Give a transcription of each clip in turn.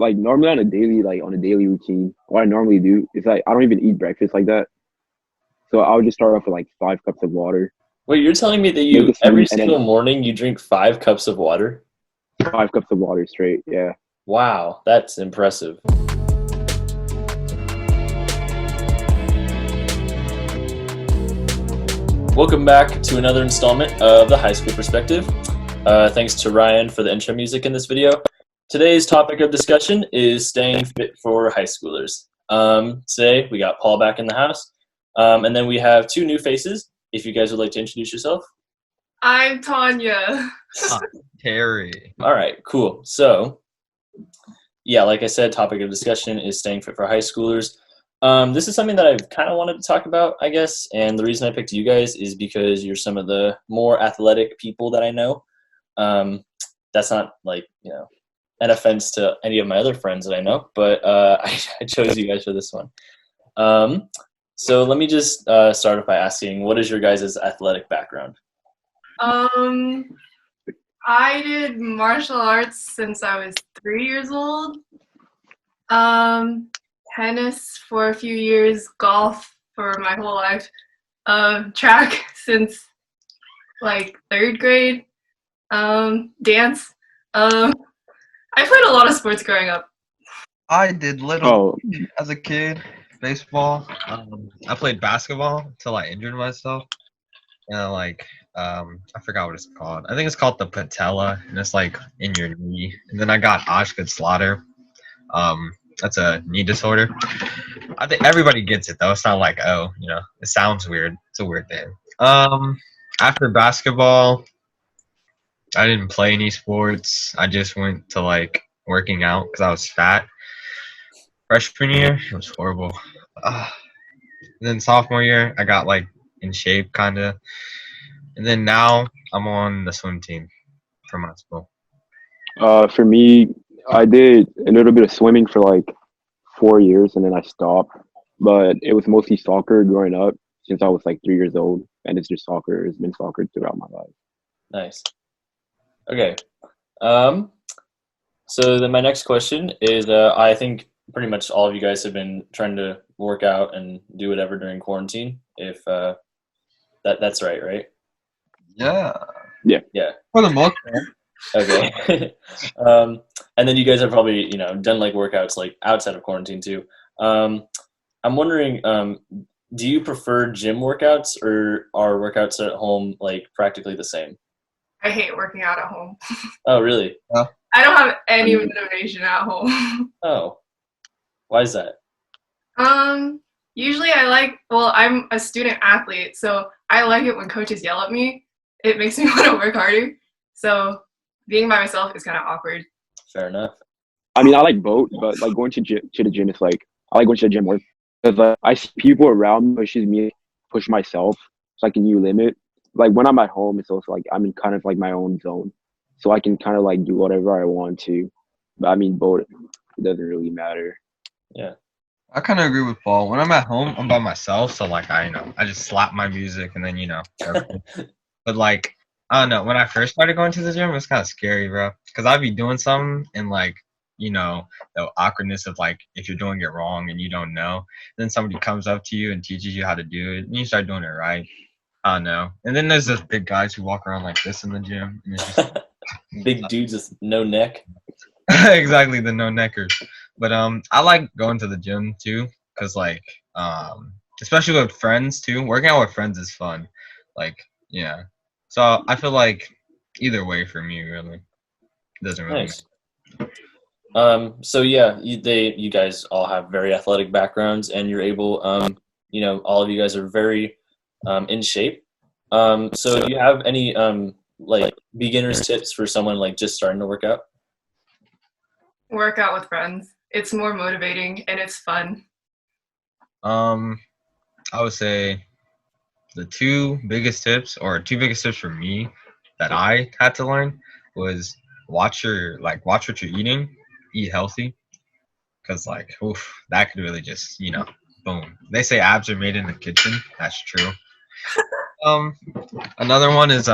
like normally on a daily routine, what I normally do is like I don't even eat breakfast like that. So I would just start off with like 5 cups of water, Wait, you're telling me that make you a every smoothie, and then single morning you drink 5 cups of water? 5 cups of water straight. Yeah. Wow, that's impressive. Welcome back to another installment of the High School Perspective. Thanks to Ryan for the intro music in this video. Today's topic of discussion is staying fit for high schoolers. Today we got Paul back in the house, and then we have two new faces. If you guys would like to introduce yourself. I'm Tanya. Terry. All right, cool. So, yeah, like I said, topic of discussion is staying fit for high schoolers. This is something that I've kind of wanted to talk about, I guess, and the reason I picked you guys is because you're some of the more athletic people that I know. That's not like, an offense to any of my other friends that I know, but I chose you guys for this one. So let me just start off by asking, what is your guys' athletic background? I did martial arts since I was 3 years old. Tennis for a few years, golf for my whole life, track since like 3rd grade, dance. I played a lot of sports growing up. I did little Oh, as a kid, baseball. I played basketball until I injured myself. And I forgot what it's called. I think it's called the patella, and it's like in your knee. And then I got Osgood-Schlatter. That's a knee disorder. I think everybody gets it though. It's not like, it sounds weird. It's a weird thing. After basketball, I didn't play any sports. I just went to like working out because I was fat. Freshman year, it was horrible. And then sophomore year, I got like in shape, kind of. And then now I'm on the swim team for my school. for me, I did a little bit of swimming for like 4 years, and then I stopped. But it was mostly soccer growing up since I was like 3 years old, and it's just soccer. It's been soccer throughout my life. Nice. Okay. So then my next question is, I think pretty much all of you guys have been trying to work out and do whatever during quarantine. If that's right? Yeah. Yeah. For the most part. Okay. And then you guys have probably done like workouts like outside of quarantine too. I'm wondering, do you prefer gym workouts or are workouts at home like practically the same? I hate working out at home. Oh, really? I don't have any motivation at home. Oh, why is that? Usually I'm a student athlete, so I like it when coaches yell at me. It makes me want to work harder. So being by myself is kind of awkward. Fair enough. I mean, I like both, but like going to the gym is like I like going to the gym more because I see people around me pushes me push myself. It's like a new limit. Like when I'm at home, it's also like I'm in kind of like my own zone, so I can kind of like do whatever I want to. But I mean, both it doesn't really matter. Yeah. I kind of agree with Paul. When I'm at home, I'm by myself, so like I just slap my music and then But like I don't know. When I first started going to the gym, it was kind of scary, bro, because I'd be doing something and like the awkwardness of like if you're doing it wrong and you don't know, then somebody comes up to you and teaches you how to do it, and you start doing it right. I don't know. And then there's those big guys who walk around like this in the gym, and it's just Big dudes with no neck. exactly the no neckers. But I like going to the gym too, cause like especially with friends too. Working out with friends is fun. Like yeah. So I feel like either way for me really it doesn't really Nice. So yeah, you guys all have very athletic backgrounds, and you're able, all of you guys are very in shape. So do you have any like beginners tips for someone like just starting to work out? Work out with friends. It's more motivating and it's fun. I would say the two biggest tips for me that I had to learn was watch what you're eating, eat healthy, because like that could really just boom. They say abs are made in the kitchen. That's true. Another one is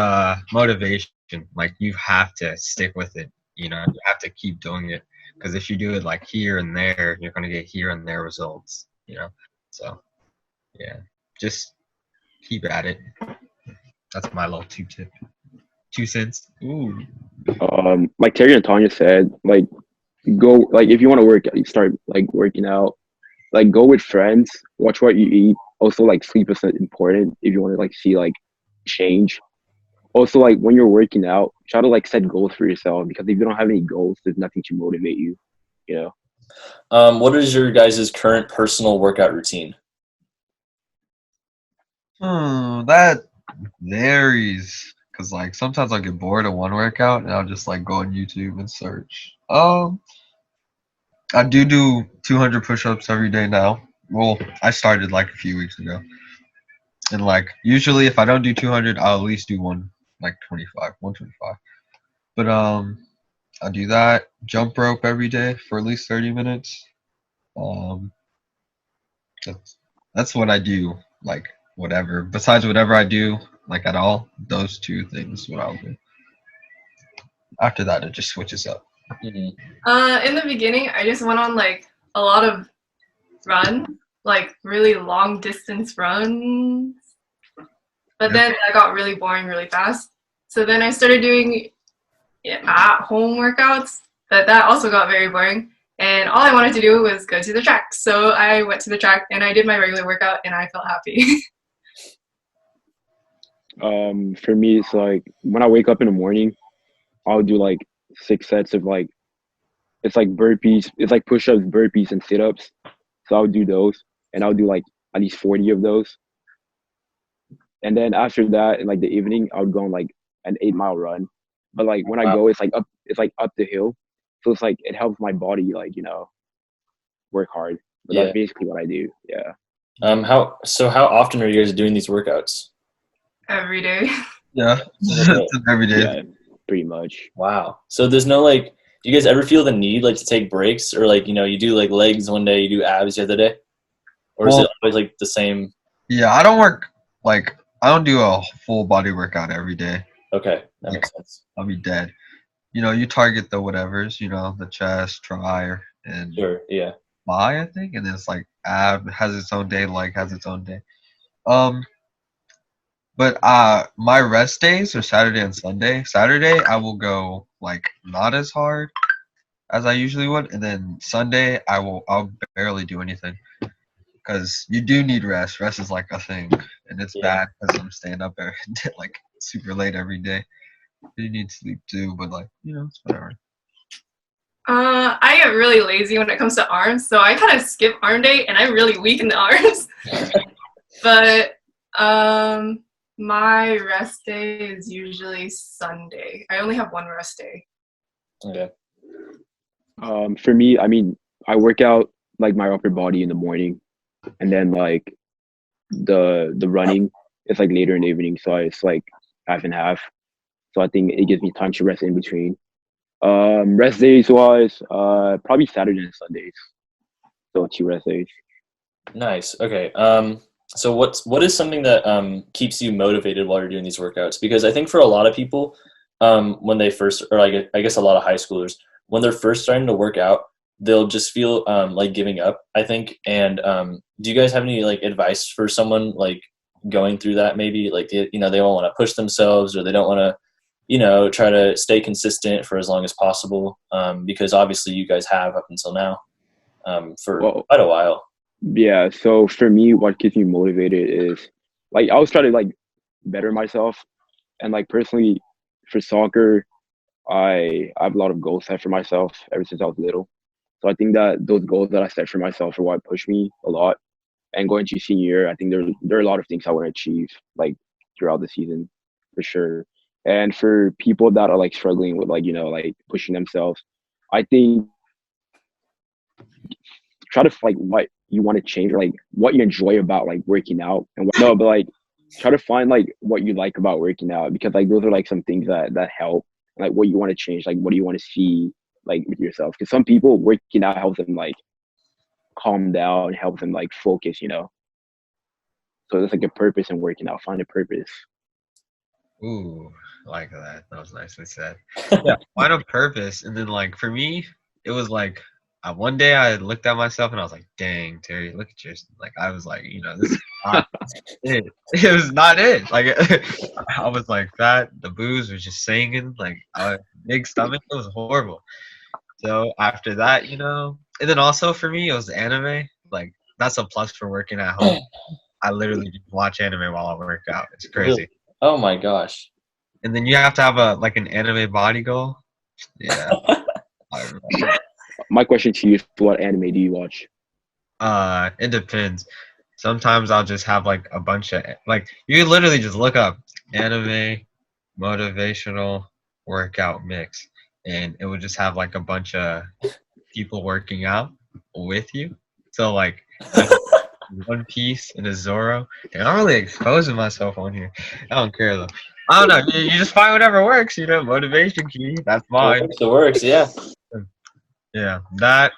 motivation. Like you have to stick with it. You have to keep doing it Because if you do it like here and there, you're gonna get here and there results. So yeah, just keep at it. That's my little 2 cents. Ooh. Like Terry and Tanya said, like go like if you want to work, you start like working out. Like go with friends. Watch what you eat. Also, like sleep is important if you want to like see like change. Also, like when you're working out, try to like set goals for yourself because if you don't have any goals, there's nothing to motivate you. You know. What is your guys' current personal workout routine? That varies. Cause like sometimes I'll get bored of one workout and I'll just like go on YouTube and search. I do 200 push-ups every day now. Well, I started like a few weeks ago. And like usually if I don't do 200, I'll at least do 125. But I do that. Jump rope every day for at least 30 minutes. Um, that's what I do. Like whatever. Besides whatever I do, like at all, those two things what I'll do. After that, it just switches up. Mm-hmm. In the beginning, I just went on like a lot of runs, like really long distance runs. But then that got really boring really fast. So then I started doing at home workouts, but that also got very boring. And all I wanted to do was go to the track. So I went to the track and I did my regular workout and I felt happy. For me, it's like when I wake up in the morning, I'll do like 6 sets of like it's like burpees, it's like push-ups, burpees, and sit-ups. So I'll do those, and I'll do like at least 40 of those. And then after that, in like the evening, I would go on like an 8 mile run. But like when I Wow. go, it's like up the hill, so it's like it helps my body like work hard. But Yeah. that's basically what I do. Yeah. How often are you guys doing these workouts? Every day. Yeah, Okay. every day. Yeah, pretty much. Wow. So there's no like, do you guys ever feel the need like to take breaks or like you do like legs one day, you do abs the other day, or is Well, it always like the same? yeah, I don't do a full body workout every day. Okay, that Like makes sense. I'll be dead. You target the whatevers, the chest, try, and Sure. Yeah. bi, I think, and then it's like ab has its own day, leg has its own day. Um, but my rest days are Saturday and Sunday. Saturday I will go like not as hard as I usually would, and then Sunday I'll barely do anything because you do need rest. Rest is like a thing, and it's Yeah. bad because I'm staying up like super late every day. You need sleep too, but like it's whatever. I get really lazy when it comes to arms, so I kind of skip arm day and I'm really weak in the arms. But my rest day is usually Sunday. I only have one rest day. Okay. For me, I mean, I work out like my upper body in the morning, and then like the running is like later in the evening, so it's like half and half. So I think it gives me time to rest in between. Rest days wise, probably Saturday and Sundays. So 2 rest days. Nice. Okay. So what is something that keeps you motivated while you're doing these workouts? Because I think for a lot of people, when they first, or I guess a lot of high schoolers, when they're first starting to work out, they'll just feel like giving up, I think. And do you guys have any like advice for someone like going through that? Maybe like they don't want to push themselves or they don't want to try to stay consistent for as long as possible. Because obviously you guys have up until now for Well, quite a while. yeah. So for me, what keeps me motivated is like I always try to like better myself, and like personally for soccer, I have a lot of goals set for myself ever since I was little. So I think that those goals that I set for myself are what push me a lot. And going to senior year, I think there are a lot of things I want to achieve like throughout the season for sure. And for people that are like struggling with like like pushing themselves, I think try to like what you want to change or like what you enjoy about like working out and what no, but like try to find like what you like about working out because like those are like some things that help like what you want to change, like what do you want to see like with yourself, because some people working out helps them like calm down, helps them like focus. So there's like a purpose in working out. Find a purpose. Ooh, I like that. That was nicely said. Yeah, find a purpose, and then like for me, it was like one day I looked at myself and I was like, dang, Terry, look at your, like, I was like, this is not it. It was not it. Like, I was like fat. The booze was just singing. Like, big stomach. It was horrible. So after that, and then also for me, it was anime. Like, that's a plus for working at home. I literally just watch anime while I work out. It's crazy. Oh my gosh. And then you have to have an anime body goal. Yeah. My question to you is, what anime do you watch? It depends. Sometimes I'll just have like a bunch of you literally just look up anime motivational workout mix, and it would just have like a bunch of people working out with you. So like One Piece and a Zoro. And I'm really exposing myself on here. I don't care though. I don't know. You just find whatever works. Motivation key. That's mine. It works. Yeah. Yeah, that.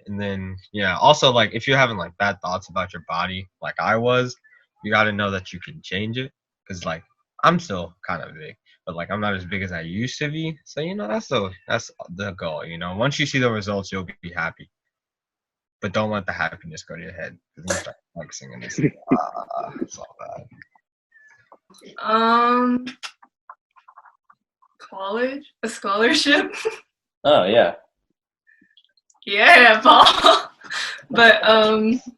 And then, also, like, if you're having, like, bad thoughts about your body, like I was, you got to know that you can change it. Because, like, I'm still kind of big, but, like, I'm not as big as I used to be. So, that's the goal, Once you see the results, you'll be happy. But don't let the happiness go to your head. Because you start, like, singing this. It's all bad. College? A scholarship? Oh, yeah. Yeah, Paul. But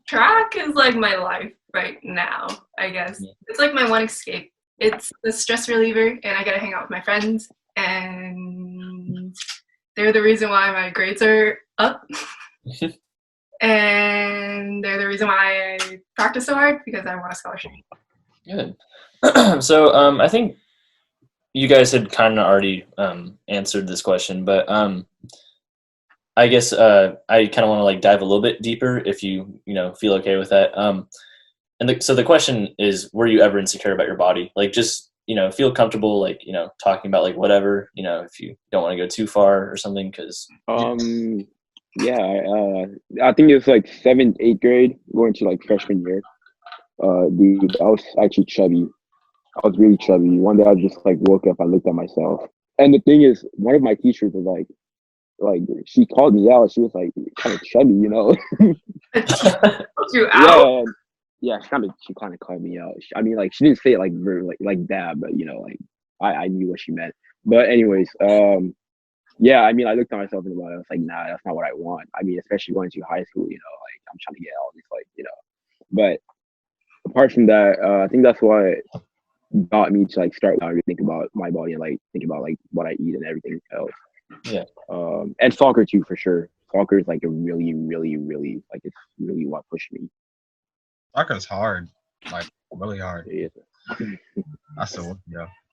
track is like my life right now, I guess. It's like my one escape. It's the stress reliever, and I get to hang out with my friends, and they're the reason why my grades are up. And they're the reason why I practice so hard, because I want a scholarship. Good. So I think you guys had kind of already answered this question, but I guess I kind of want to like dive a little bit deeper if you feel okay with that. So the question is, were you ever insecure about your body? Like, just feel comfortable, like talking about like whatever, if you don't want to go too far or something, because yeah, I think it was like 7th, 8th grade, going to like freshman year. Dude, I was actually chubby. I was really chubby. One day I just like woke up, I looked at myself, and the thing is, one of my teachers was like she called me out. She was like, kind of chubby, You out? Yeah, she kind of called me out. I mean, like, she didn't say it like very like that, but like I knew what she meant. But anyways, yeah, I mean, I looked at myself in the mirror. I was like, nah, that's not what I want. I mean, especially going to high school, like, I'm trying to get all these But apart from that, I think that's why got me to like start really think about my body and like think about like what I eat and everything else. Yeah. And soccer too, for sure. Soccer is like a really, really, really, like, it's really what pushed me. Soccer's hard, like really hard. It is. That's the one,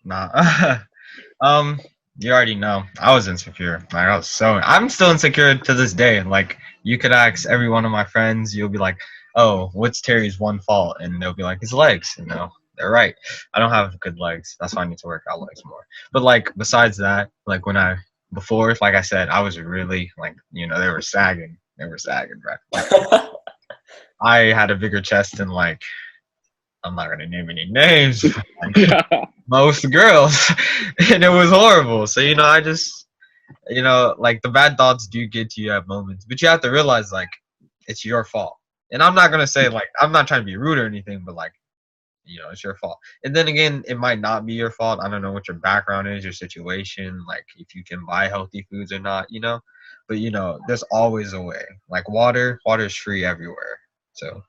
Nah. You already know. I was insecure. Like, I'm still insecure to this day. Like, you could ask every one of my friends, you'll be like, oh, what's Terry's one fault? And they'll be like, his legs. They're right. I don't have good legs. That's why I need to work out legs more. But like, besides that, like before, like I said, I was really like, they were sagging. Bro. Like, I had a bigger chest than like, I'm not gonna name any names. Most girls, and it was horrible. So I just, like, the bad thoughts do get to you at moments, but you have to realize like it's your fault. And I'm not gonna say like I'm not trying to be rude or anything, but like it's your fault. And then again, it might not be your fault. I don't know what your background is, your situation, like if you can buy healthy foods or not, But there's always a way. Like water is free everywhere. So,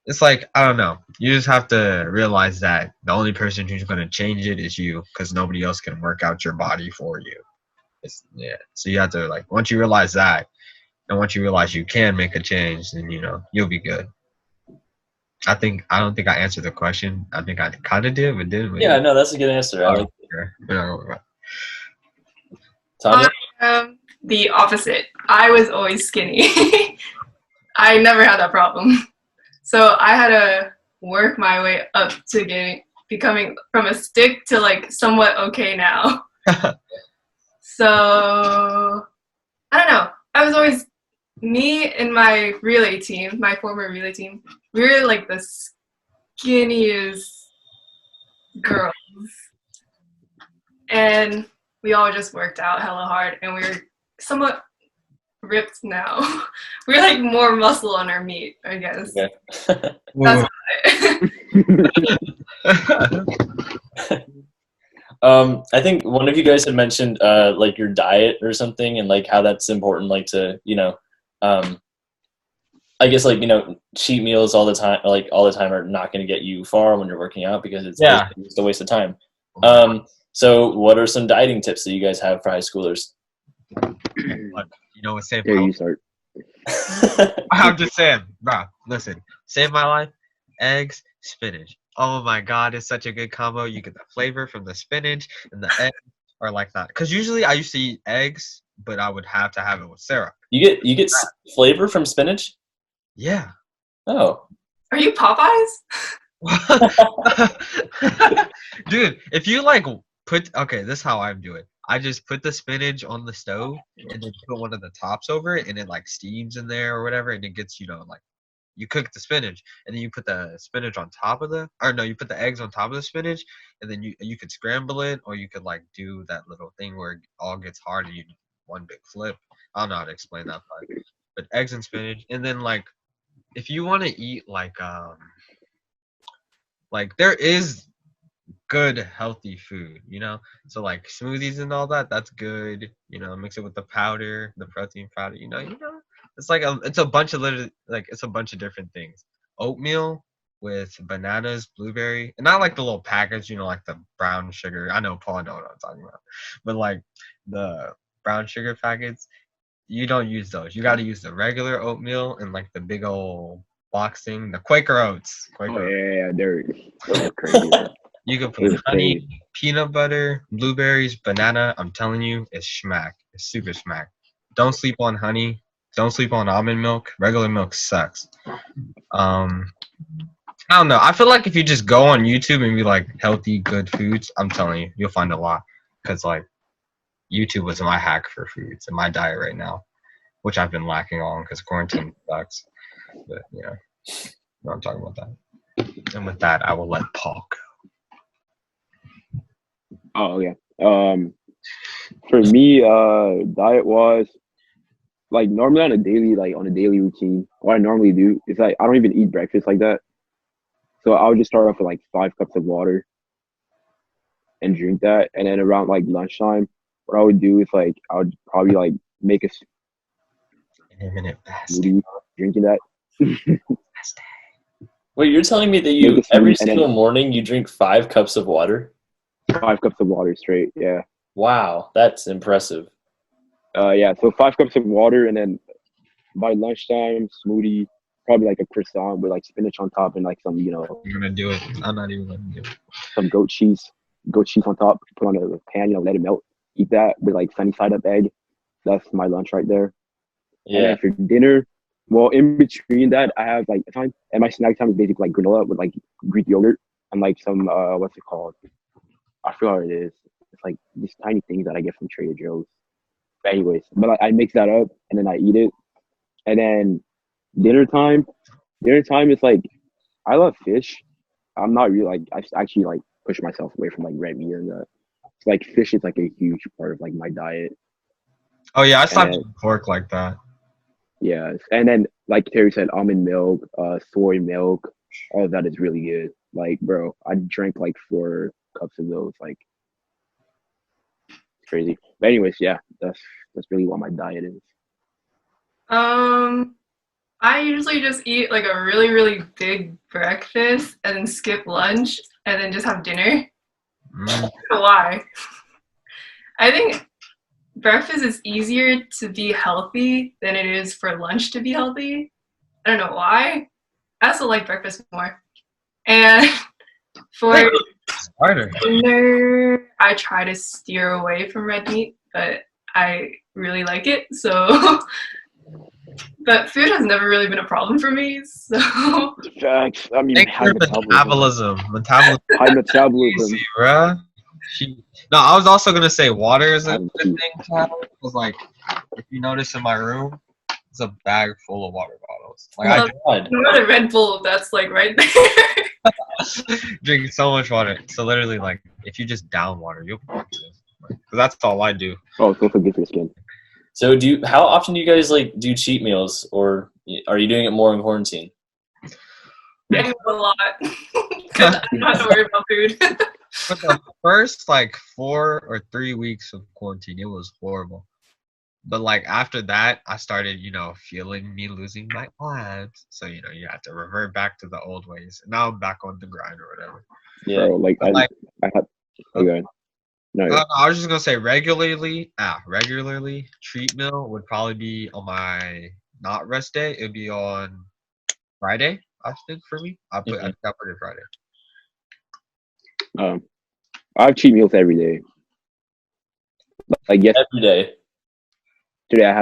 it's like, I don't know. You just have to realize that the only person who's going to change it is you, because nobody else can work out your body for you. So you have to, like, once you realize that, and once you realize you can make a change, then, you'll be good. I don't think I answered the question. I think I kind of did, but didn't. Yeah, no, that's a good answer. I like it. Tanya? The opposite. I was always skinny. I never had that problem. So I had to work my way up to becoming from a stick to like somewhat okay now. So I don't know. I was always, me and my relay team, my former relay team, we were like the skinniest girls. And we all just worked out hella hard, and we were somewhat ripped now. We're like more muscle on our meat, I guess. Okay. That's I think one of you guys had mentioned like your diet or something, and like how that's important, like to I guess like cheat meals all the time, like all the time, are not going to get you far when you're working out because it's basically just a waste of time. So what are some dieting tips that you guys have for high schoolers? What saved There my you life? start. I'm just saying, bro. Listen, saved my life. Eggs, spinach. Oh my god, it's such a good combo. You get the flavor from the spinach and the egg, or like that. Because usually I used to eat eggs, but I would have to have it with syrup. You get flavor from spinach? Yeah. Oh. Are you Popeyes? Dude, if you like this is how I do it. I just put the spinach on the stove and then put one of the tops over it and it like steams in there or whatever and it gets, like you cook the spinach and then you put the spinach on top of you put the eggs on top of the spinach and then you could scramble it or you could like do that little thing where it all gets hard and you do one big flip. I don't know how to explain that part. But eggs and spinach and then like if you want to eat like there is good healthy food, so like smoothies and all that's good, mix it with the powder, the protein powder, it's like it's a bunch of it's a bunch of different things. Oatmeal with bananas, blueberry, and not like the little package, like the brown sugar. I know Paul know what I'm talking about, but like the brown sugar packets, you don't use those. You got to use the regular oatmeal and like the big old box thing, the Quaker Oats. Yeah, they're crazy. You can put honey, peanut butter, blueberries, banana. I'm telling you, it's schmack. It's super schmack. Don't sleep on honey. Don't sleep on almond milk. Regular milk sucks. I don't know. I feel like if you just go on YouTube and be like healthy, good foods, I'm telling you, you'll find a lot. Because like YouTube was my hack for foods and my diet right now, which I've been lacking on because quarantine sucks. But I'm talking about that. And with that, I will let Paul go. Oh yeah. For me, diet was like normally on a daily routine. What I normally do is like I don't even eat breakfast like that. So I would just start off with like 5 cups of water and drink that, and then around like lunchtime, what I would do is like I would probably like make a intermittent smoothie, drinking that. Wait, you're telling me that you every single morning you drink 5 cups of water? 5 cups of water straight, yeah. Wow, that's impressive. Yeah, so 5 cups of water, and then by lunchtime, smoothie, probably like a croissant with like spinach on top and like some, I'm gonna do it. I'm not even gonna do it. Some goat cheese on top, put on a pan, let it melt. Eat that with like sunny side up egg. That's my lunch right there. Yeah. And then for dinner, well, in between that, I have like time, and my snack time is basically like granola with like Greek yogurt and like some what's it called? I forgot what it is. It's like these tiny things that I get from Trader Joe's. But anyways, but I mix that up and then I eat it. And then dinner time is like I love fish. I'm not really like I actually like push myself away from like red meat and that. Like fish is like a huge part of like my diet. Oh yeah, I stopped eating pork like that. Yeah, and then like Terry said, almond milk, soy milk, all of that is really good. Like, bro, I drank like 4 cups of those. Like, it's crazy. But anyways, yeah, that's really what my diet is. I usually just eat like a really, really big breakfast and then skip lunch and then just have dinner. I don't know why. I think breakfast is easier to be healthy than it is for lunch to be healthy. I don't know why. I also like breakfast more. And for dinner, I try to steer away from red meat, but I really like it. So, but food has never really been a problem for me. So, facts. I mean, high metabolism. High metabolism, bruh. No, I was also gonna say water is a good thing to have. Because like, if you notice in my room, it's a bag full of water bottles. Like not a Red Bull. That's like right there. Drink so much water. So literally, like, if you just down water, you'll. Because that's all I do. Oh, it's also good for your skin. So how often do you guys like do cheat meals, or are you doing it more in quarantine? I do a lot because I don't have to worry about food. For the first like 4 or 3 weeks of quarantine, it was horrible. But like after that, I started, feeling me losing my abs. So you have to revert back to the old ways. And now I'm back on the grind or whatever. Yeah. Bro, like But like, I had okay. No, yeah. I was just gonna say regularly treat meal would probably be on my not rest day. It'd be on Friday. I think for me, I put it Friday. I have cheat meals every day. Like Every day. yesterday, I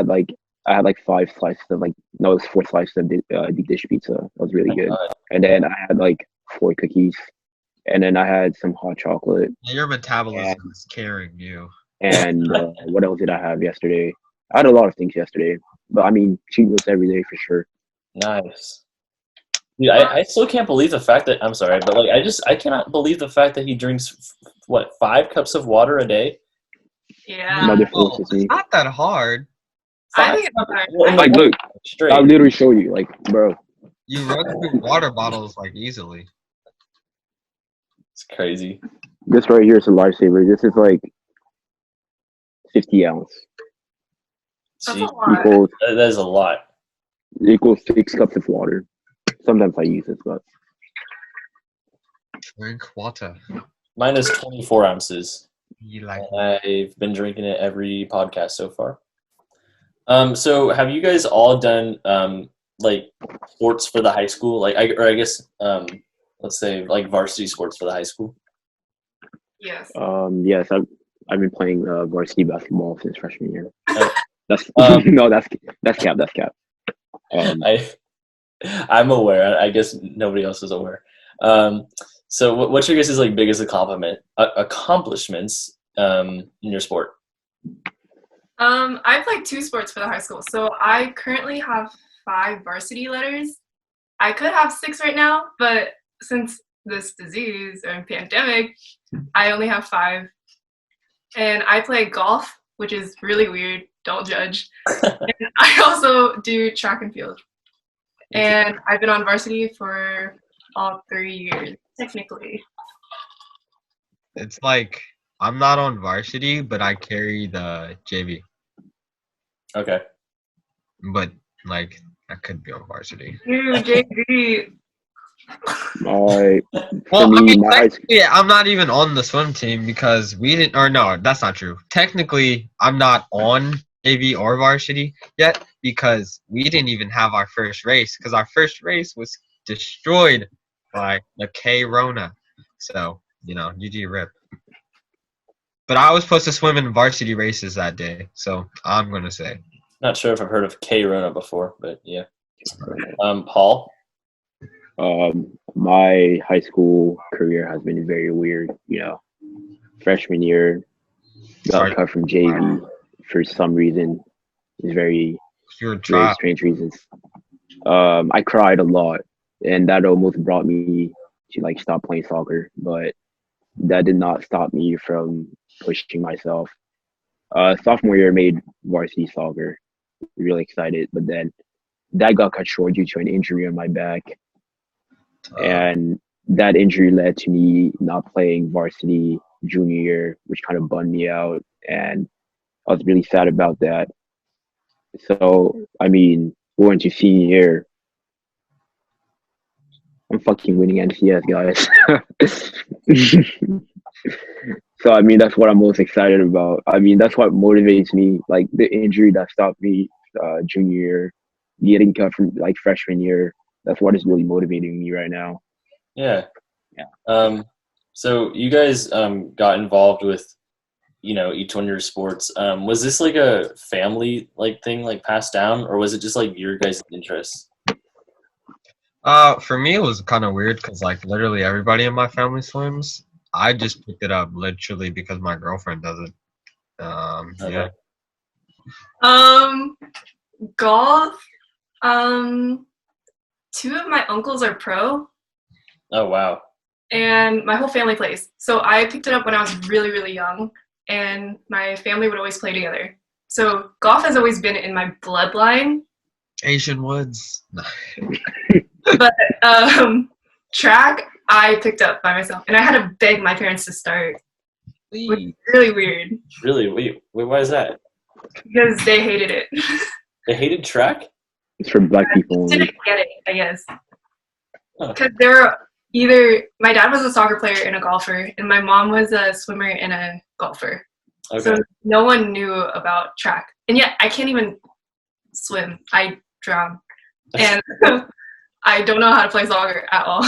had like 5 slices of like no, it was 4 slices of deep dish pizza. That was really good. And then I had like 4 cookies, and then I had some hot chocolate. Yeah, your metabolism is carrying you. And what else did I have yesterday? I had a lot of things yesterday, but I mean, cheat meals every day for sure. Nice. Dude, I still can't believe the fact that I'm sorry, but like I cannot believe the fact that he drinks 5 cups of water a day. Yeah. Mother Well, forces it's me. not that hard. I think it's hard. Like, look, Straight. I'll literally show you, like, bro. You run through water bottles like easily. It's crazy. This right here is a lifesaver. This is like 50 ounce. That's Jeez, a lot. that is a lot. Equals 6 cups of water. Sometimes I use it, but Drink water. Mine is 24 ounces. You like I've been drinking it every podcast so far. So have you guys all done like sports for the high school? Like I guess let's say like varsity sports for the high school. Yes. yes, I've been playing varsity basketball since freshman year. Oh. That's no, that's cap. That's cap. I'm aware. I guess nobody else is aware. So what's your guys' like biggest accomplishments in your sport? I played 2 sports for the high school, so I currently have 5 varsity letters. I could have 6 right now, but since this disease or pandemic, I only have 5. And I play golf, which is really weird. Don't judge. And I also do track and field. And I've been on varsity for all 3 years, technically. It's like I'm not on varsity, but I carry the JV. Okay. But like I could be on varsity. Dude, JV. Well, me, I mean, my technically, I'm not even on the swim team because we didn't. Or no, that's not true. Technically, I'm not on JV or varsity yet because we didn't even have our first race because our first race was destroyed by the K Rona. So GG rip. But I was supposed to swim in varsity races that day, so I'm gonna say. Not sure if I've heard of K Rona before, but yeah. Paul. My high school career has been very weird. Freshman year, got cut from JV for some reason. It's very strange reasons. I cried a lot, and that almost brought me to like stop playing soccer, but that did not stop me from pushing myself. Sophomore year, made varsity soccer. Really excited, but then that got cut short due to an injury on my back. And that injury led to me not playing varsity junior year, which kind of bummed me out. And I was really sad about that. So, I mean, going to senior year, I'm fucking winning NCS, guys. So, I mean, that's what I'm most excited about. I mean, that's what motivates me. Like the injury that stopped me junior year, getting cut from like freshman year. That's what is really motivating me right now. Yeah. So you guys got involved with each one of your sports. Was this like a family like thing, like passed down, or was it just like your guys' interests? For me, it was kind of weird because like literally everybody in my family swims. I just picked it up literally because my girlfriend does it. Okay. Yeah. Golf. 2 of my uncles are pro. Oh wow. And my whole family plays. So I picked it up when I was really, really young, and my family would always play together. So golf has always been in my bloodline, Asian Woods. No. but track I picked up by myself, and I had to beg my parents to start, which is really weird Really? Wait, why is that? because they hated it. They hated track? It's for black people only. Didn't get it, I guess, Huh. because they were either my dad was a soccer player and a golfer, and my mom was a swimmer and a golfer. Okay. So no one knew about track, and yet I can't even swim. I drown, and I don't know how to play soccer at all.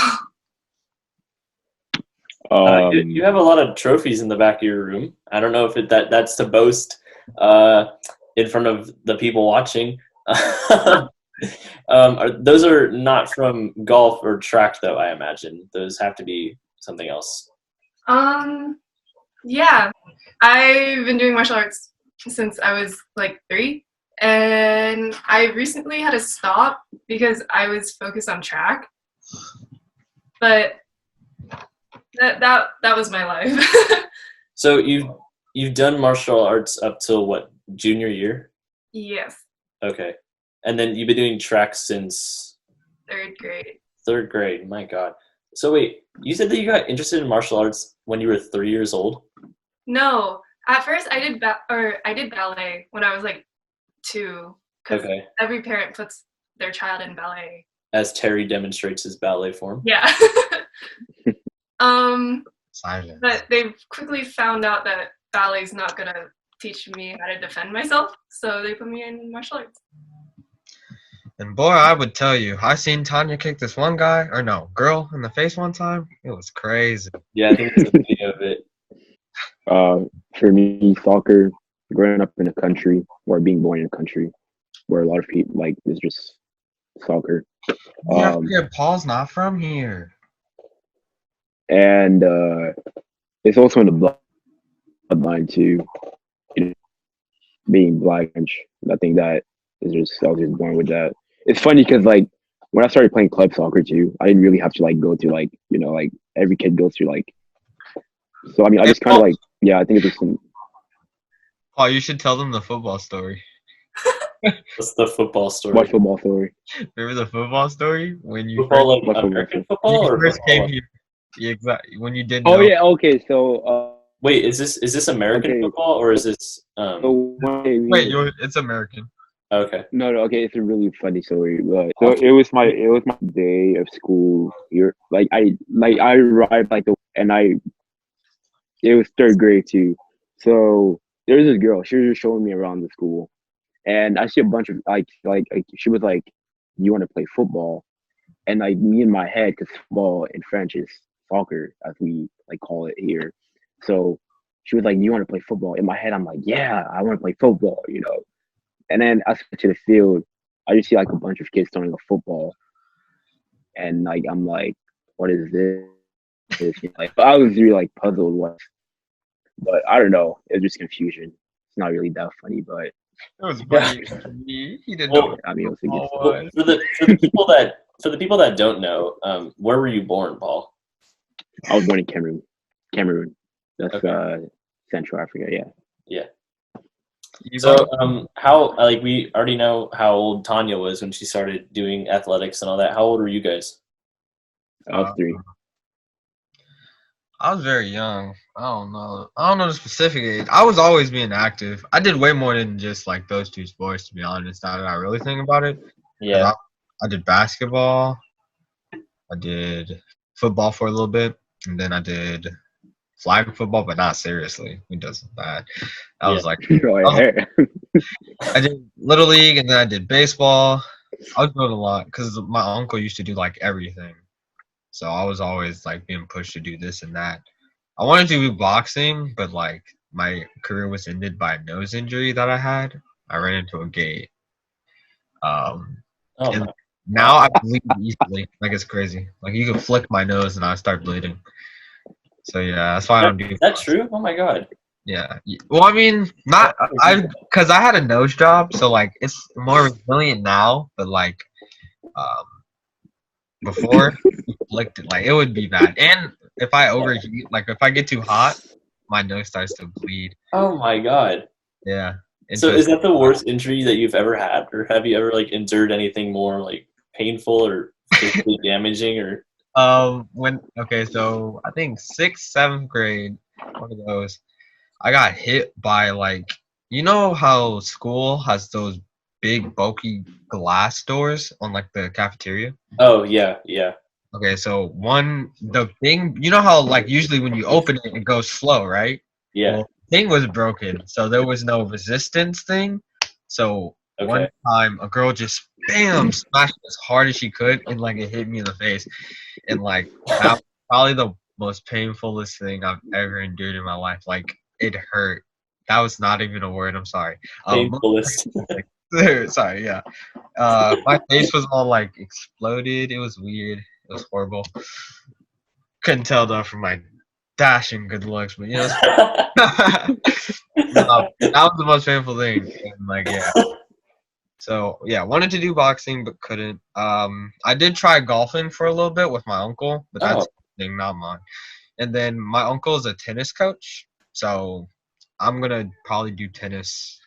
You have a lot of trophies in the back of your room. I don't know if that's to boast in front of the people watching. Those are not from golf or track, though, I imagine. Those have to be something else. Yeah, I've been doing martial arts since I was like 3, and I recently had to stop because I was focused on track. But that was my life. So you've done martial arts up till what, junior year? Yes, Okay. And then you've been doing track since 3rd grade. 3rd grade. My God. So wait, you said that you got interested in martial arts when you were 3 years old? No, at first I did ballet when I was like 2, because Okay. every parent puts their child in ballet. As Terry demonstrates his ballet form. Yeah. Silence. But they've quickly found out that ballet's not gonna teach me how to defend myself, so they put me in martial arts. And boy, I would tell you, I seen Tanya kick this one guy, or no, girl in the face one time. It was crazy. Yeah, I think it's a video of it. For me, soccer, growing up in a country or being born in a country where a lot of people like it's just soccer. Yeah, Paul's not from here. And it's also in the bloodline too. You know, being black, I think that is just I was just born with that. It's funny because like when I started playing club soccer too, I didn't really have to like go through like like every kid goes through like. So I mean, I just kind of like I think it's just some. Paul, you should tell them the football story. What's the football story? What football story? Remember the football story when you Football, What like football American story? football, or first football? came here? Yeah, exactly. When you did. Oh yeah, okay. So Wait, is this American Okay. football or is this so Wait, it's American. okay? No, okay, it's a really funny story. But so it was my day of school here. Like I arrived and it was 3rd grade too. So there's this girl. She was just showing me around the school, and I see a bunch of like she was like, "You want to play football?" And like me in my head, because football in French is soccer, as we like call it here. So she was like, "You want to play football?" In my head, I'm like, "Yeah, I want to play football." And then I get to the field, I just see like a bunch of kids throwing a football, and like I'm like, "What is this?" Like I was really like puzzled but I don't know. It's just confusion. It's not really that funny, but It was funny. He didn't Well, know. I mean, it was a good. Well, for the people that don't know, where were you born, Paul? I was born in Cameroon. Cameroon. That's Okay. Central Africa. Yeah. Yeah. You So, born- how like we already know how old Tanya was when she started doing athletics and all that. How old were you guys? I was 3. I was very young. I don't know the specific age. I was always being active. I did way more than just like those 2 sports, to be honest. Now that I really think about it. 'Cause Yeah. I did basketball. I did football for a little bit, and then I did flag football, but not seriously. Who does that? I was like, I did Little League, and then I did baseball. I was doing a lot because my uncle used to do like everything. So I was always like being pushed to do this and that. I wanted to do boxing, but like my career was ended by a nose injury that I had. I ran into a gate. Oh, And now I bleed easily. Like it's crazy. Like you can flick my nose and I start bleeding. So yeah, that's why I don't do. Is that true? Oh my God. Yeah. Well, I mean, not because I had a nose job, so like it's more resilient now. But like, before you flicked it, like it would be bad. And if I overheat, like if I get too hot, my nose starts to bleed. Oh my God. Yeah. So into a is that the worst injury that you've ever had, or have you ever like endured anything more like painful or physically damaging? Or so I think sixth, seventh grade, one of those, I got hit by like, you know how school has those big bulky glass doors on like the cafeteria? oh yeah, yeah, Okay, so the thing, you know how like usually when you open it, it goes slow, right? yeah. Well, thing was broken, so there was no resistance thing. So one Okay. time, a girl just bam smashed as hard as she could, and like it hit me in the face, and like that was probably the most painfulest thing I've ever endured in my life. Like it hurt. That was not even a word. I'm sorry. Painfulest. Sorry. Yeah. My face was all like exploded. It was weird. It was horrible. Couldn't tell though from my dashing good looks, but no, that was the most painful thing. And like, yeah. So yeah, wanted to do boxing but couldn't. I did try golfing for a little bit with my uncle, but that's Oh, his thing, not mine. And then my uncle is a tennis coach, so I'm gonna probably do tennis.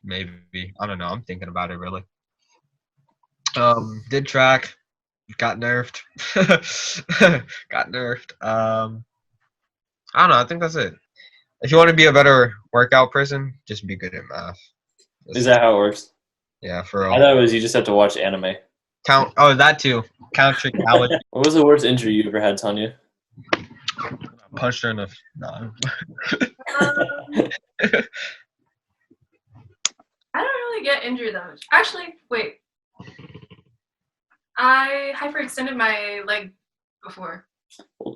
Maybe I don't know. I'm thinking about it really. Did track, got nerfed. Got nerfed. I don't know. I think that's it. If you want to be a better workout person, just be good at math. is that how it works? Yeah, for I real. thought it was you just have to watch anime. Count. Oh, that too. Count your calories. What was the worst injury you ever had, Tanya? Punched her in the. No. Um, I don't really get injured that much. Actually, wait. I hyperextended my leg before.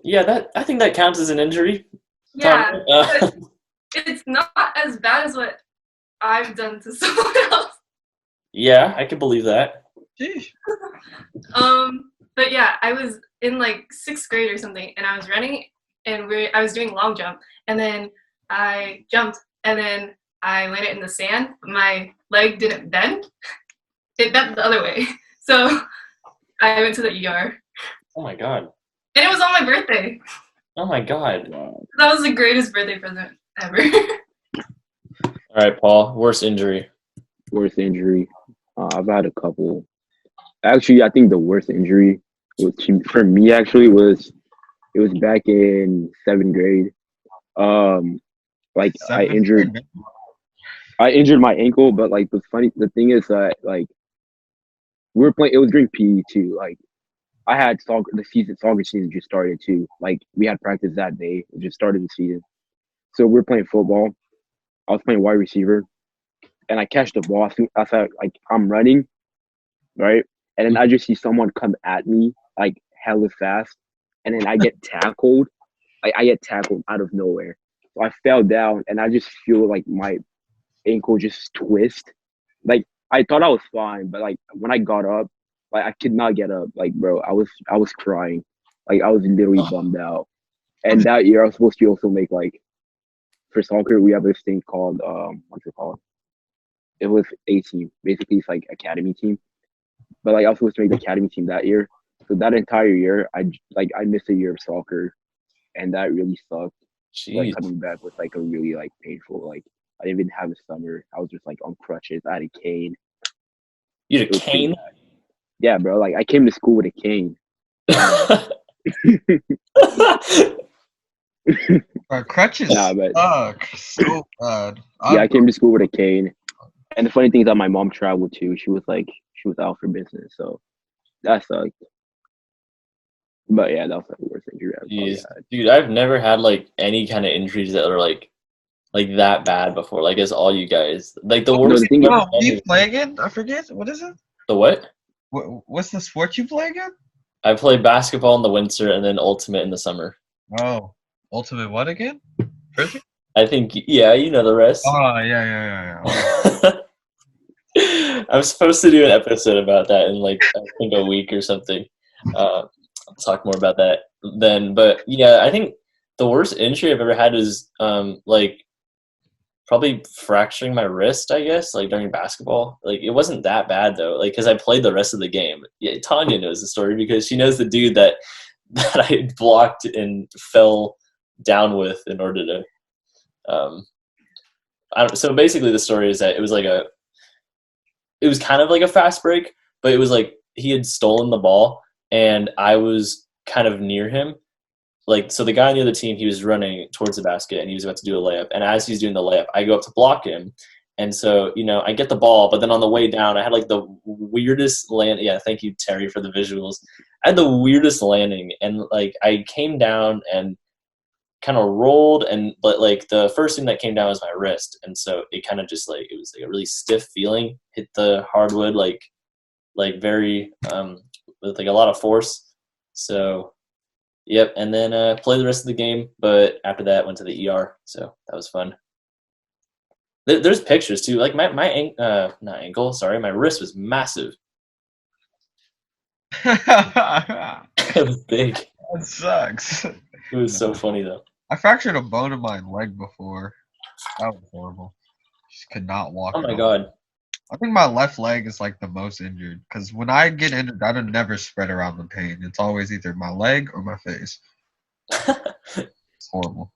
Yeah, I think that counts as an injury. Yeah, Tanya. but it's not as bad as what I've done to someone else. Yeah, I can believe that. Sheesh. But yeah, I was in like sixth grade or something, and I was running, and I was doing long jump, and then I jumped, and then I landed in the sand. My leg didn't bend; it bent the other way. So I went to the ER, Oh my god. and it was on my birthday. Oh my god. Wow. That was the greatest birthday present ever. All right, Paul. Worst injury. Worst injury. I've had a couple. Actually, I think the worst injury for me actually was it was back in seventh grade. Like Seventh grade. I injured my ankle, but like the thing is that like we were playing. It was during PE too. Like I had soccer season just started too. Like we had practice that day. It just started the season. So we were playing football. I was playing wide receiver, and I catch the ball. I thought like I'm running, right? And then I just see someone come at me like hella fast, and then I get tackled. Like I get tackled out of nowhere. So I fell down, and I just feel like my ankle just twist. Like I thought I was fine, but like when I got up, like I could not get up. Like bro, I was crying. Like I was literally bummed out. And that year I was supposed to also make like for soccer we have this thing called what's it called? It was A team. Basically it's like academy team. But like I was supposed to make the academy team that year. So that entire year I missed a year of soccer and that really sucked. Like Jeez. coming back was like a really like painful like I didn't even have a summer. I was just like on crutches. I had a cane. You had It a was pretty cane? bad. Yeah, bro. Like I came to school with a cane. Crutches Nah, but suck so bad. yeah, I came to school with a cane. And the funny thing is that my mom traveled too. She was out for business, so that sucked. But yeah, that was like the worst injury I've probably Jeez. had. Dude, I've never had like any kind of injuries that are like that bad before. Like it's all you guys. Like the No, worst the thing thing is, I've Oh, do done you is play again? I forget. What is it? the what? What's the sport you play again? I play basketball in the winter and then ultimate in the summer. Oh, ultimate what again? Frisbee? I think yeah, you know the rest. Oh yeah. I'm supposed to do an episode about that in like I think a week or something. I'll talk more about that then. But yeah, I think the worst injury I've ever had is like probably fracturing my wrist. I guess like during basketball. Like it wasn't that bad though. Like because I played the rest of the game. Yeah, Tanya knows the story because she knows the dude that I blocked and fell down with in order to So basically, the story is that it was kind of like a fast break, but it was like he had stolen the ball, and I was kind of near him. Like, so the guy on the other team, he was running towards the basket, and he was about to do a layup. And as he's doing the layup, I go up to block him. And so, I get the ball, but then on the way down, I had like the weirdest land. Yeah, thank you, Terry, for the visuals. I had the weirdest landing, and like I came down and kind of rolled, but like the first thing that came down was my wrist, and so it kind of just like it was like a really stiff feeling, hit the hardwood like very with like a lot of force. So yep, and then played the rest of the game, but after that went to the ER, so that was fun. There's pictures too. Like my not ankle, sorry, my wrist was massive. That It was big. sucks. It was so funny though. I fractured a bone in my leg before. That was horrible. Just could not walk. Oh my at all. god. I think my left leg is like the most injured because when I get injured, I don't never spread around the pain. It's always either my leg or my face. It's horrible.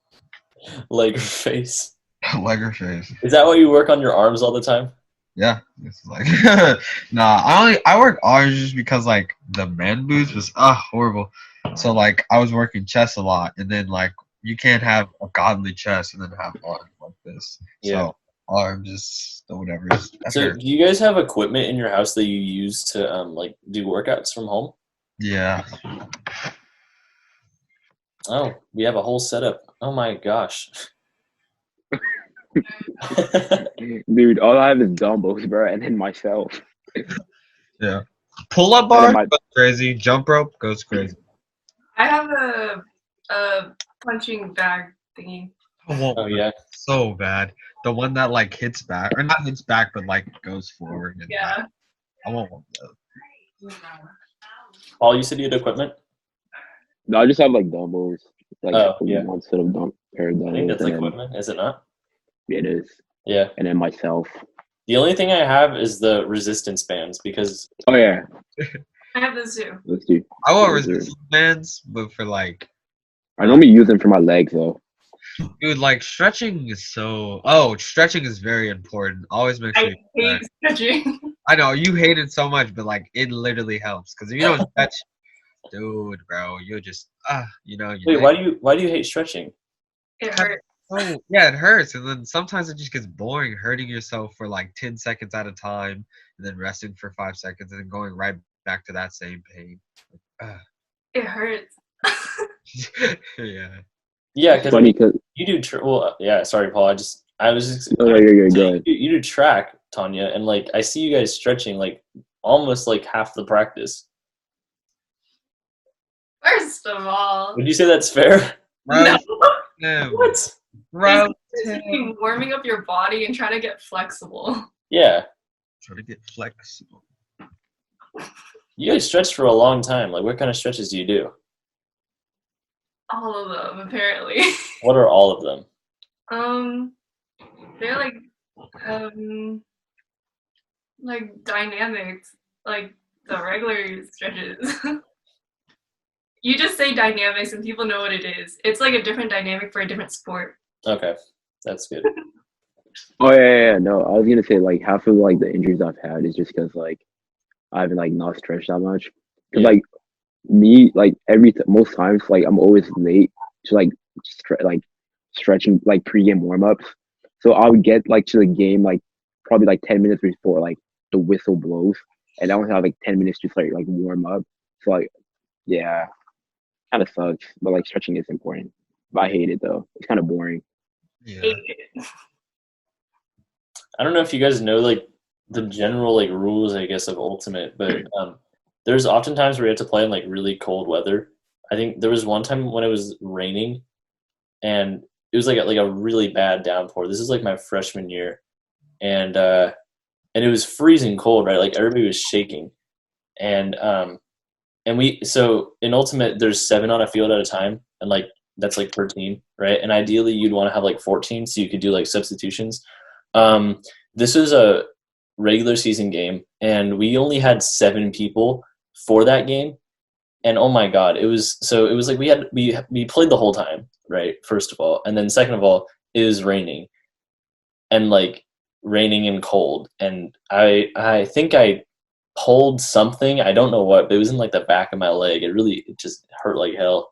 Leg or face. Leg or face. Is that why you work on your arms all the time? Yeah, it's like nah. I work arms just because like the man boost was horrible. So like I was working chest a lot, and then like you can't have a godly chest and then have arms like this. Yeah. So arms just whatever. So do you guys have equipment in your house that you use to like do workouts from home? Yeah. Oh, we have a whole setup. Oh my gosh. Dude, all I have is dumbbells, bro, and then myself. Yeah. Pull up bar my- goes crazy. Jump rope goes crazy. I have a punching bag thingy. Oh yeah. So bad. The one that like hits back, or not hits back, but like goes forward. And Yeah. back. I want one of those. Paul, you said you had equipment? No, I just have like dumbbells, like Oh, yeah. one set of pair of I think dumbbells. that's and then- equipment, is it not? It is, Yeah. and then myself. The only thing I have is the resistance bands because Oh yeah, I have this too. let's do. I want Those are- resistance bands, but for like, I normally use them for my legs though. dude, like stretching is stretching is very important. Always make sure. I hate stretching. I know you hate it so much, but like it literally helps because if you don't stretch, dude, bro, you'll just wait, why do you hate stretching? It hurts. Oh, yeah, it hurts, and then sometimes it just gets boring, hurting yourself for like 10 seconds at a time, and then resting for 5 seconds, and then going right back to that same pain. It hurts. Yeah. Yeah, because Funny because you do yeah. Sorry, Paul. I was just oh, you're good. you do track, Tanya, and like I see you guys stretching like almost like half the practice. First of all, Would you say that's fair? no. What? Bro, It's just like warming up your body and trying to get flexible. Yeah, try to get flexible. you guys stretch for a long time. Like, what kind of stretches do you do? All of them, apparently. What are all of them? They're like dynamics, like the regular stretches. You just say dynamics and people know what it is. It's like a different dynamic for a different sport. Okay, that's good. Oh yeah. No, I was gonna say like half of like the injuries I've had is just because like I haven't like not stretched that much. Cause Yeah. like me, like most times, like I'm always late to like stretching like pre-game warm-ups. So I would get like to the game like probably like 10 minutes before like the whistle blows, and I only have like 10 minutes to like warm up. So like yeah, kind of sucks. But like stretching is important. But I hate it though. It's kind of boring. Yeah. I don't know if you guys know like the general like rules, I guess, of Ultimate, but there's often times where you have to play in like really cold weather. I think there was one time when it was raining, and it was like a really bad downpour. This is like my freshman year, and it was freezing cold, right? Like everybody was shaking, and so in Ultimate there's 7 on a field at a time, and like that's like per team, right? And ideally you'd want to have like 14 so you could do like substitutions. This was a regular season game, and we only had 7 people for that game. And oh my god, it was like we played the whole time, right? First of all, and then second of all, it was raining. and like raining and cold, and I think I pulled something. I don't know what, but it was in like the back of my leg. It just hurt like hell.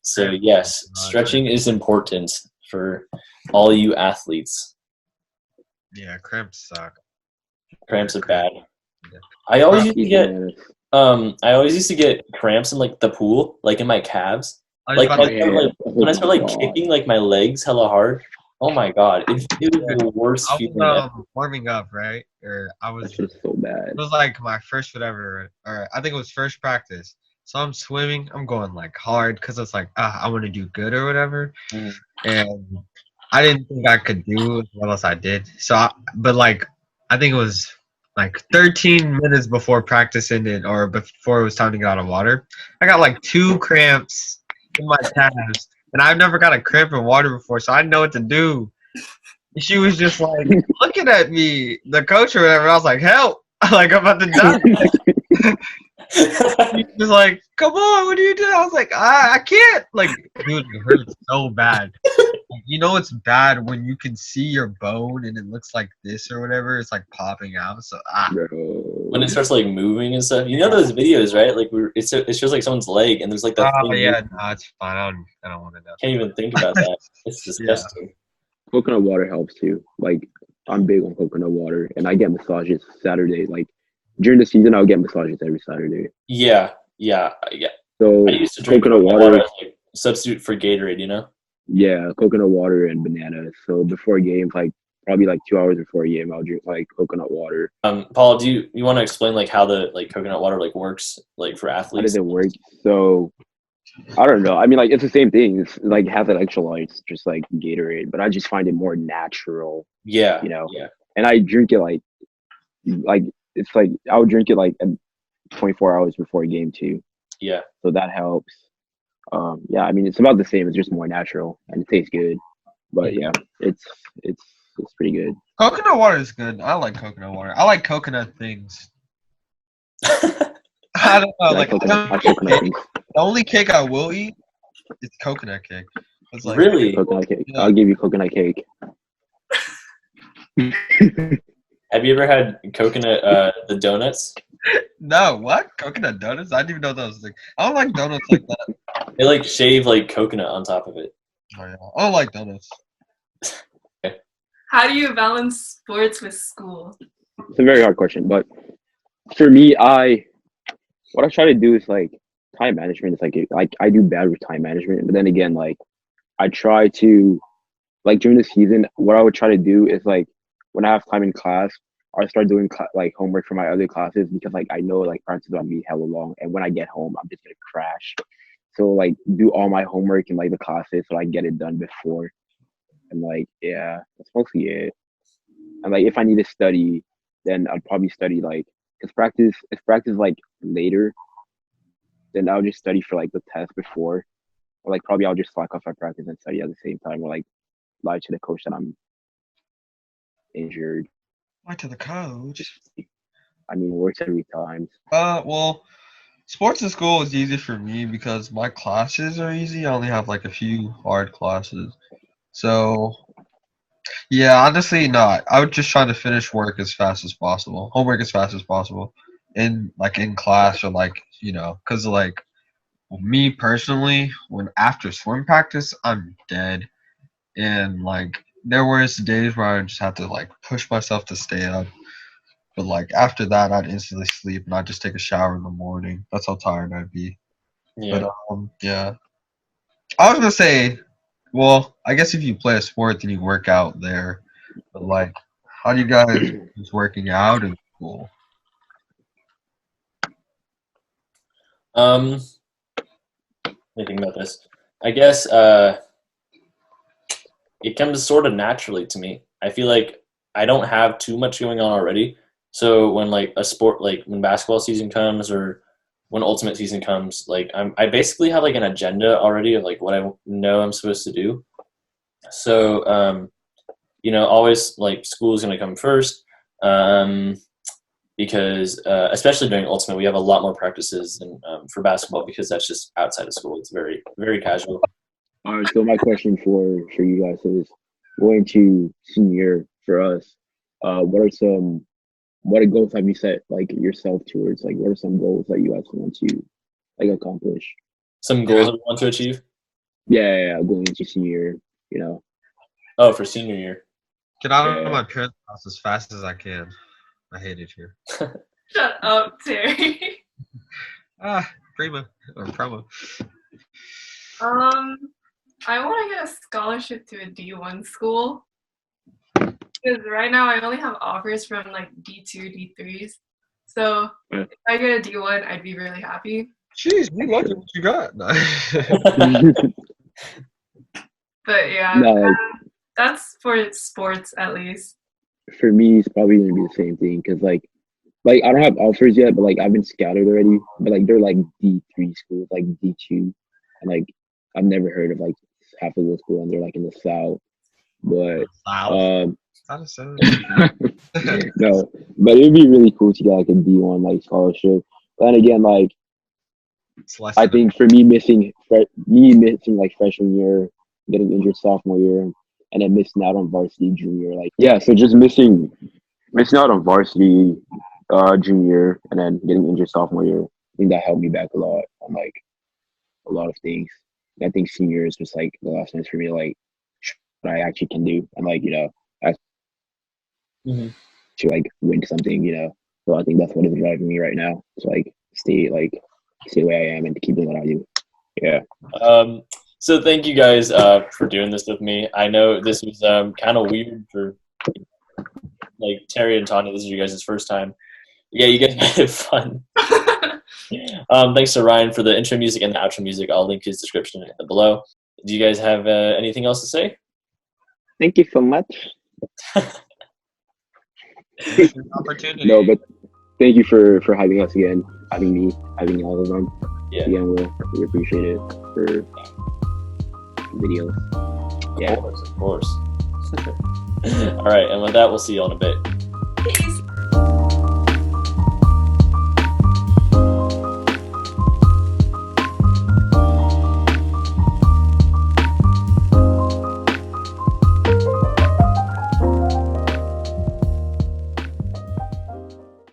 So yes, stretching is important for all you athletes. Yeah, cramps suck. Cramps are bad. Yeah. I always used to Eat get bananas. I always used to get cramps in like the pool, like in my calves. I was Like about when to I start, like Oh when I start like God. kicking like my legs hella hard. Oh my god, it was the worst I feeling ever. was warming up, right? Or I That was. shit is so bad. It was like my first whatever, or I think it was first practice. So I'm swimming. I'm going like hard because it's like I want to do good or whatever. Mhm. And I didn't think I could do as well as I did. But like I think it was like 13 minutes before practice ended, or before it was time to get out of water. I got like 2 cramps in my calves, and I've never got a cramp in water before, so I didn't know what to do. And she was just like looking at me, the coach or whatever. I was like, "Help!" Like I'm about to die. He was like, "Come on, what are you doing?" I was like, I can't." Like, dude, it hurts so bad. Like, you know, it's bad when you can see your bone and it looks like this or whatever. It's like popping out. So Bro. When it starts like moving and stuff. You know those videos, right? Like it shows like someone's leg, and there's like that thing. yeah, moving. no, it's fine. I don't want to know. Can't even think about that. It's disgusting. Coconut water helps too. Like I'm big on coconut water, and I get massages Saturday. Like during the season, I'll get massages every Saturday. Yeah. So I used to drink coconut water, as like substitute for Gatorade. You know. yeah, coconut water and bananas. So before games, like probably like 2 hours before a game, I'll drink like coconut water. Paul, do you want to explain like how the like coconut water like works like for How athletes? does it work? So I don't know. I mean, like it's the same thing. It's like has electrolytes, just like Gatorade, but I just find it more natural, Yeah. you know. Yeah. And I drink it like it's like I would drink it like 24 hours before a game too. Yeah. So that helps. Yeah, I mean it's about the same. It's just more natural and it tastes good. But yeah, it's it's pretty good. Coconut water is good. I like coconut water. I like coconut things. I don't know. Yeah, Like coconut things. the only cake I will eat is coconut cake. It's like Really? Coconut cake. Yeah. I'll give you coconut cake. Have you ever had coconut the donuts? No, what? Coconut donuts? I didn't even know those things. I don't like donuts like that. They like shave like coconut on top of it. Oh, yeah. I don't like donuts. How do you balance sports with school? It's a very hard question, but for me, what I try to do is like time management. It's like I do bad with time management, but then again, like I try to like during the season, what I would try to do is like when I have time in class, I start doing like homework for my other classes because like I know like practice is gonna be hella long, and when I get home, I'm just gonna crash. So like do all my homework in like the classes so I get it done before, and like yeah, that's mostly it. And like if I need to study, then I'd probably study like because if practice like later, then I'll just study for like the test before, or like probably I'll just slack off my practice and study at the same time, or like lie to the coach that I'm injured. Why to the coach? I mean, it works every time. Well, sports in school is easy for me because my classes are easy. I only have like a few hard classes. So, yeah, honestly, no. I would just try to finish work as fast as possible, homework as fast as possible, in class or like because like me personally, when after swim practice, I'm dead, and like there was days where I just had to like push myself to stay up. But like after that, I'd instantly sleep and I'd just take a shower in the morning. That's how tired I'd be. Yeah. But yeah. I was gonna say, well, I guess if you play a sport, then you work out there. But like, how do you guys use working out in school? Let me think about this. I guess it comes sort of naturally to me. I feel like I don't have too much going on already. So when like a sport, like when basketball season comes or when ultimate season comes, like I basically have like an agenda already of like what I know I'm supposed to do. So always like school is going to come first. Because especially during ultimate, we have a lot more practices than for basketball because that's just outside of school. It's very, very casual. All right, so my question for you guys is, going to senior for us, what goals have you set like yourself towards? Like, what are some goals that you guys want to like accomplish? Some goals that we want to achieve? Yeah, going into senior, you know. Oh, for senior year. Get out of my parents' house as fast as I can. I hate it here. Shut up, Terry. Prima or promo. I want to get a scholarship to a D1 school. Because right now I only have offers from like D2, D3s. So if I get a D1, I'd be really happy. Jeez, you lucky what you got. But yeah, No, that's for sports at least. for me, it's probably gonna be the same thing because like I don't have offers yet, but like I've been scouted already. But like they're like D3 schools, like D2, and like I've never heard of like half of the schools, and they're like in the South. But no, but it'd be really cool to get like a D1 like scholarship. And again, like I think for me missing like freshman year, getting injured sophomore year, and then missing out on varsity junior, like yeah, so just missing out on varsity junior and then getting injured sophomore year. I think that helped me back a lot on like a lot of things. I think senior is just like the last chance for me to like what I actually can do and like to like win something, So I think that's what is driving me right now. To like stay the way I am and to keep doing what I do. Yeah. So thank you guys for doing this with me. I know this was kind of weird for like Terry and Tanya. This is you guys' first time. Yeah, you guys made it fun. Thanks to Ryan for the intro music and the outro music. I'll link his description below. Do you guys have anything else to say? Thank you so much. Opportunity. No, but thank you for having us again, having me, having all of them. Yeah. Again, we appreciate it for videos. Yeah. Of course. All right, and with that, we'll see you all in a bit. Peace.